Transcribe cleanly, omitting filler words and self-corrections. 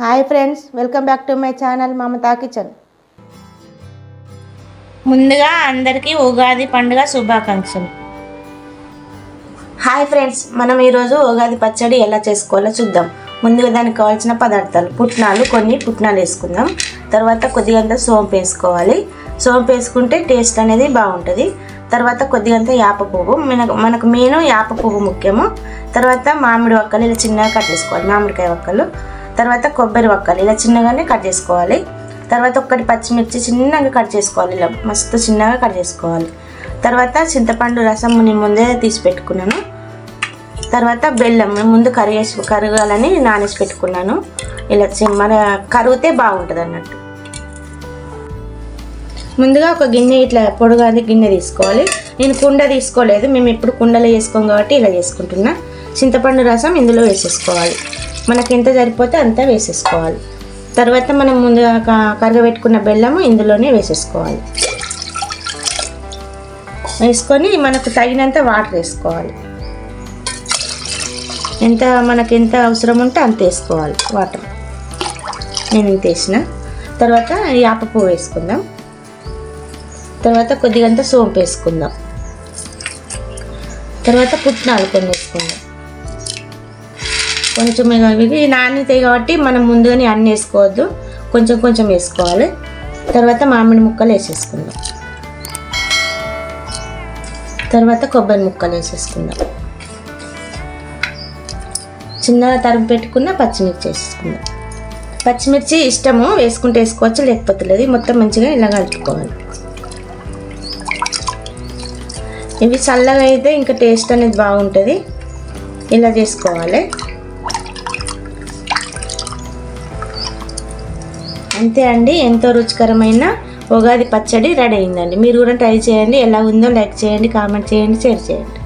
Hi friends, welcome back to my channel Mamata kitchen. ముందుగా అందరికీ ఉగాది పండుగ శుభాకాంక్షలు. హాయ్ ఫ్రెండ్స్, మనం ఈరోజు ఉగాది పచ్చడి ఎలా చేసుకోవాలో చూద్దాం. ముందుగా దానికి కావాల్సిన పదార్థాలు: కొన్ని పుట్నాలు వేసుకుందాం. తర్వాత కొద్దిగంత సోంపు వేసుకోవాలి. సోంపు వేసుకుంటే టేస్ట్ అనేది బాగుంటుంది. తర్వాత కొద్దిగంత యాప పువ్వు, మనకు మెయిన్ యాప పువ్వు ముఖ్యము. తర్వాత మామిడి వక్కలు ఇలా చిన్నగా కట్ చేసుకోవాలి, మామిడికాయ వక్కలు. తర్వాత కొబ్బరి వక్కలు ఇలా చిన్నగానే కట్ చేసుకోవాలి. తర్వాత ఒకటి పచ్చిమిర్చి చిన్నగా కట్ చేసుకోవాలి, ఇలా మస్తు చిన్నగా కట్ చేసుకోవాలి. తర్వాత చింతపండు రసం నేను ముందే తీసి పెట్టుకున్నాను. తర్వాత బెల్లం ముందు కరగాలని నానేసి పెట్టుకున్నాను. ఇలా మన కరిగితే బాగుంటుంది అన్నట్టు. ముందుగా ఒక గిన్నె, ఇట్లా పొడుగాది గిన్నె తీసుకోవాలి. నేను కుండ తీసుకోలేదు, మేము ఎప్పుడు కుండలో వేసుకోం కాబట్టి ఇలా చేసుకుంటున్నా. చింతపండు రసం ఇందులో వేసేసుకోవాలి. మనకి ఎంత సరిపోతే అంతా వేసేసుకోవాలి. తర్వాత మనం ముందుగా కరగబెట్టుకున్న బెల్లము ఇందులోనే వేసేసుకోవాలి. వేసుకొని మనకు తగినంత వాటర్ వేసుకోవాలి. మనకి ఎంత అవసరం ఉంటే అంత వేసుకోవాలి వాటర్. నేను ఇంత వేసిన. తర్వాత యాప పువ్వు వేసుకుందాం. తర్వాత కొద్దిగంత సోంపు వేసుకుందాం. తర్వాత పుట్నాలు కొన్ని వేసుకుందాం. కొంచెం ఇవి నానితాయి కాబట్టి మనం ముందుగానే అన్నీ వేసుకోవద్దు, కొంచెం కొంచెం వేసుకోవాలి. తర్వాత మామిడి ముక్కలు వేసేసుకుందాం. తర్వాత కొబ్బరి ముక్కలు వేసేసుకుందాం. చిన్నగా తరిగి పెట్టుకున్న పచ్చిమిర్చి వేసేసుకుందాం. పచ్చిమిర్చి ఇష్టము, వేసుకుంటే వేసుకోవచ్చు, లేకపోతే లేదు. మొత్తం మంచిగా ఇలా కలుపుకోవాలి. ఇవి చల్లగా అయితే ఇంకా టేస్ట్ అనేది బాగుంటుంది. ఇలా చేసుకోవాలి. అంతే అండి, ఎంతో రుచికరమైన ఉగాది పచ్చడి రెడీ అయిందండి. మీరు కూడా ట్రై చేయండి. ఎలా ఉందో లైక్ చేయండి, కామెంట్ చేయండి, షేర్ చేయండి.